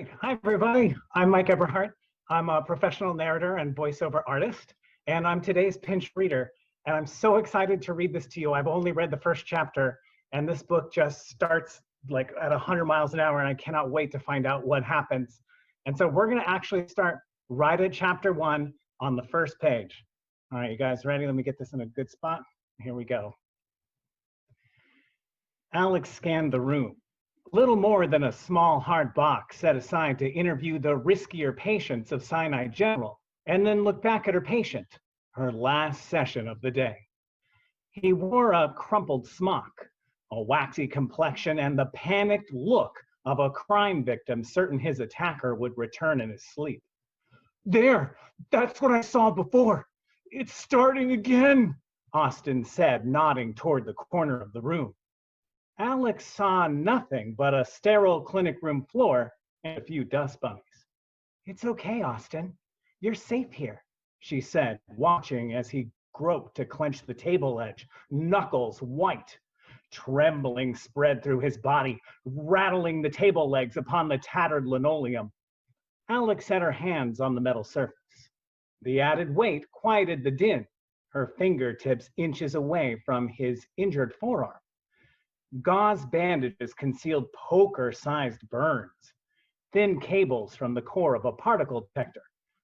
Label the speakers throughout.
Speaker 1: Great. Hi, everybody. I'm Mike Eberhardt. I'm a professional narrator and voiceover artist, and I'm today's pinch reader. And I'm so excited to read this to you. I've only read the first chapter, and this book just starts like at 100 miles an hour, and I cannot wait to find out what happens. And so we're going to actually start right at chapter 1 on the first page. All right, you guys ready? Let me get this in a good spot. Here we go. Alex scanned the room. Little more than a small hard box set aside to interview the riskier patients of SINAI General, and then look back at her patient, her last session of the day. He wore a crumpled smock, a waxy complexion, and the panicked look of a crime victim certain his attacker would return in his sleep. "There, that's what I saw before. It's starting again," Austin said, nodding toward the corner of the room. Alex saw nothing but a sterile clinic room floor and a few dust bunnies. "It's okay, Austin. You're safe here," she said, watching as he groped to clench the table edge, knuckles white. Trembling spread through his body, rattling the table legs upon the tattered linoleum. Alex set her hands on the metal surface. The added weight quieted the din, her fingertips inches away from his injured forearm. Gauze bandages concealed poker-sized burns. Thin cables from the core of a particle detector,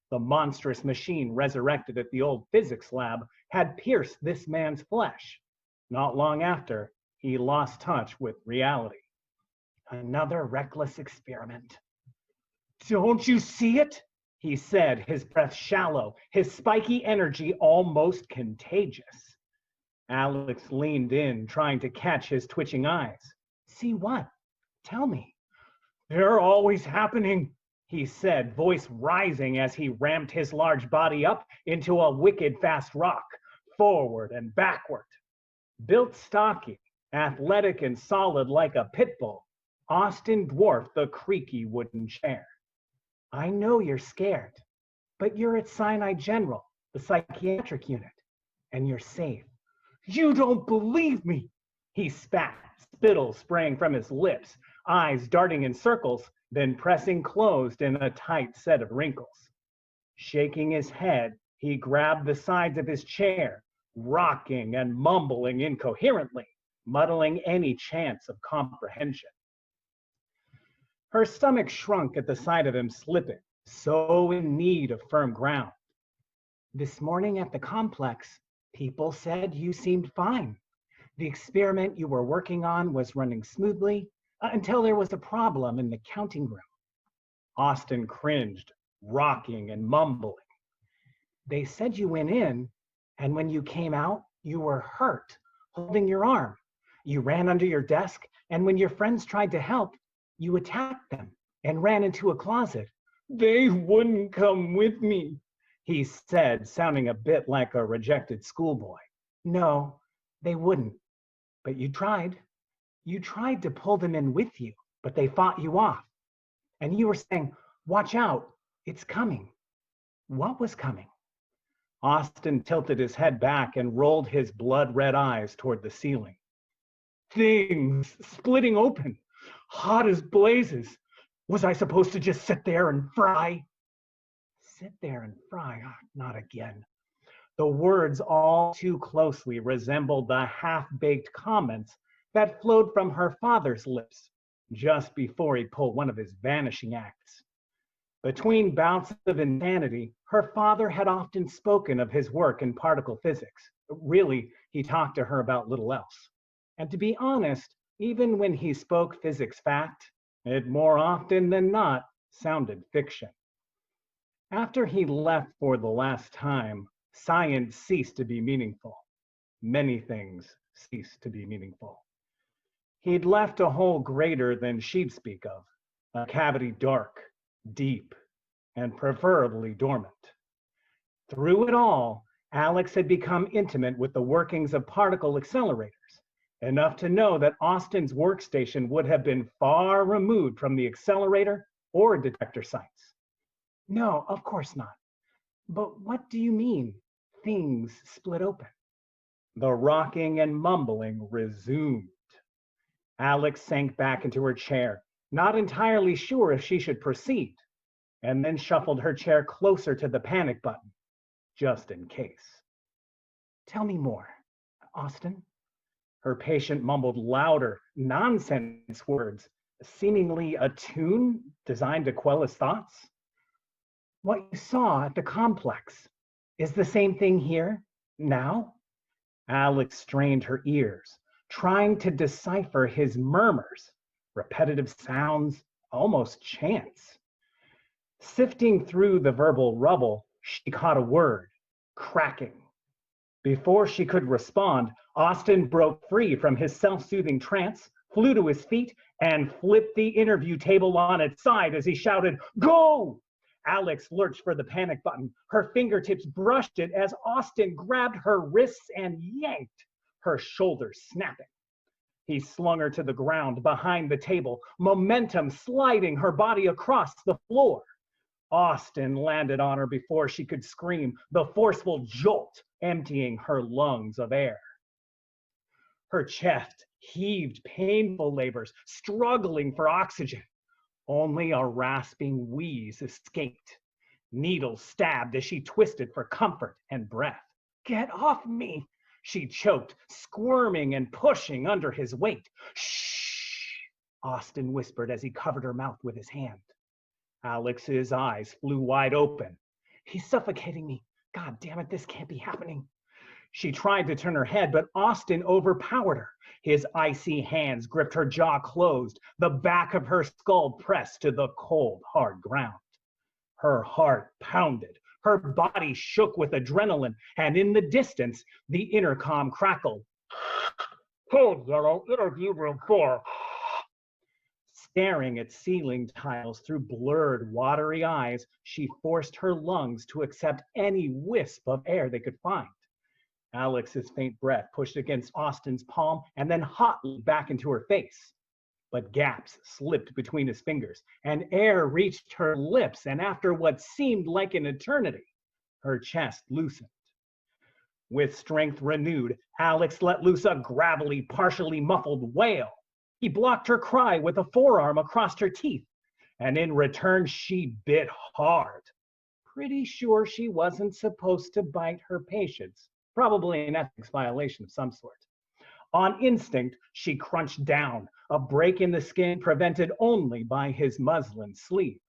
Speaker 1: the monstrous machine resurrected at the old physics lab, had pierced this man's flesh. Not long after, he lost touch with reality. Another reckless experiment. "Don't you see it?" he said, his breath shallow, his spiky energy almost contagious. Alex leaned in, trying to catch his twitching eyes. "See what? Tell me." "They're always happening," he said, voice rising as he ramped his large body up into a wicked fast rock, forward and backward. Built stocky, athletic and solid like a pit bull, Austin dwarfed the creaky wooden chair. "I know you're scared, but you're at SINAI General, the psychiatric unit, and you're safe." "You don't believe me!" He spat, spittle spraying from his lips, eyes darting in circles, then pressing closed in a tight set of wrinkles. Shaking his head, he grabbed the sides of his chair, rocking and mumbling incoherently, muddling any chance of comprehension. Her stomach shrunk at the sight of him slipping, so in need of firm ground. "This morning at the complex, people said you seemed fine. The experiment you were working on was running smoothly until there was a problem in the counting room." Austin cringed, rocking and mumbling. "They said you went in, and when you came out, you were hurt, holding your arm. You ran under your desk, and when your friends tried to help, you attacked them and ran into a closet." "They wouldn't come with me," he said, sounding a bit like a rejected schoolboy. "No, they wouldn't. But you tried. You tried to pull them in with you, but they fought you off. And you were saying, 'Watch out, it's coming.' What was coming?" Austin tilted his head back and rolled his blood-red eyes toward the ceiling. "Things splitting open, hot as blazes. Was I supposed to just sit there and fry?" Sit there and fry, not again. The words all too closely resembled the half-baked comments that flowed from her father's lips just before he pulled one of his vanishing acts. Between bouts of insanity, her father had often spoken of his work in particle physics. Really, he talked to her about little else. And to be honest, even when he spoke physics fact, it more often than not sounded fiction. After he left for the last time, science ceased to be meaningful. Many things ceased to be meaningful. He'd left a hole greater than she'd speak of, a cavity dark, deep, and preferably dormant. Through it all, Alex had become intimate with the workings of particle accelerators, enough to know that Austin's workstation would have been far removed from the accelerator or detector sites. "No, of course not. But what do you mean, things split open?" The rocking and mumbling resumed. Alex sank back into her chair, not entirely sure if she should proceed, and then shuffled her chair closer to the panic button, just in case. Tell me more, Austin. Her patient mumbled louder, nonsense words, seemingly a tune designed to quell his thoughts. What you saw at the complex is the same thing here, now? Alex strained her ears, trying to decipher his murmurs, repetitive sounds, almost chants. Sifting through the verbal rubble, she caught a word, cracking. Before she could respond, Austin broke free from his self-soothing trance, flew to his feet, and flipped the interview table on its side as he shouted, "Go!" Alex lurched for the panic button. Her fingertips brushed it as Austin grabbed her wrists and yanked, her shoulders snapping. He slung her to the ground behind the table, momentum sliding her body across the floor. Austin landed on her before she could scream, the forceful jolt emptying her lungs of air. Her chest heaved painful labors, struggling for oxygen. Only a rasping wheeze escaped. Needles stabbed as she twisted for comfort and breath. "Get off me!" she choked, squirming and pushing under his weight. "Shh!" Austin whispered as he covered her mouth with his hand. Alex's eyes flew wide open. "He's suffocating me. God damn it, this can't be happening." She tried to turn her head, but Austin overpowered her. His icy hands gripped her jaw closed, the back of her skull pressed to the cold, hard ground. Her heart pounded, her body shook with adrenaline, and in the distance, the intercom crackled. "Code Yellow, interview room 4. Staring at ceiling tiles through blurred, watery eyes, she forced her lungs to accept any wisp of air they could find. Alex's faint breath pushed against Austin's palm and then hotly back into her face. But gaps slipped between his fingers, and air reached her lips, and after what seemed like an eternity, her chest loosened. With strength renewed, Alex let loose a gravelly, partially muffled wail. He blocked her cry with a forearm across her teeth, and in return she bit hard. Pretty sure she wasn't supposed to bite her patients. Probably an ethics violation of some sort. On instinct, she crunched down, a break in the skin prevented only by his muslin sleeve.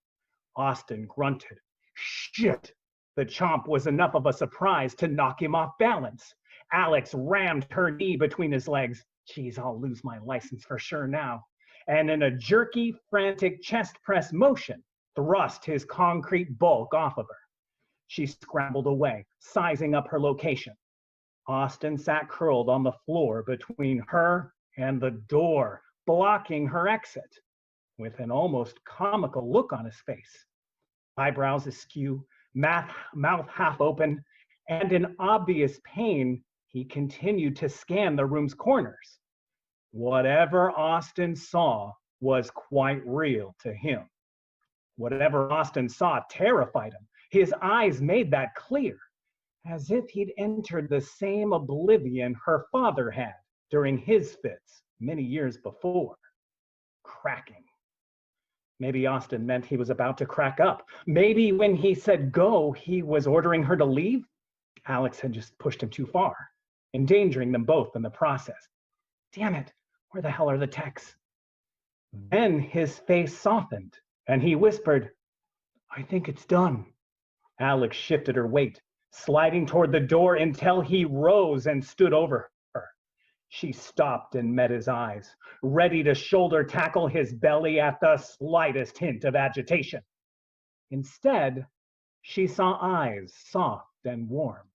Speaker 1: Austin grunted. Shit! The chomp was enough of a surprise to knock him off balance. Alex rammed her knee between his legs. Geez, I'll lose my license for sure now. And in a jerky, frantic chest press motion, thrust his concrete bulk off of her. She scrambled away, sizing up her location. Austin sat curled on the floor between her and the door, blocking her exit, with an almost comical look on his face. Eyebrows askew, mouth half open, and in obvious pain, he continued to scan the room's corners. Whatever Austin saw was quite real to him. Whatever Austin saw terrified him. His eyes made that clear, as if he'd entered the same oblivion her father had during his fits many years before. Cracking. Maybe Austin meant he was about to crack up. Maybe when he said go, he was ordering her to leave. Alex had just pushed him too far, endangering them both in the process. Damn it, where the hell are the techs? Then his face softened, and he whispered, I think it's done. Alex shifted her weight, sliding toward the door until he rose and stood over her. She stopped and met his eyes, ready to shoulder tackle his belly at the slightest hint of agitation. Instead, she saw eyes soft and warm,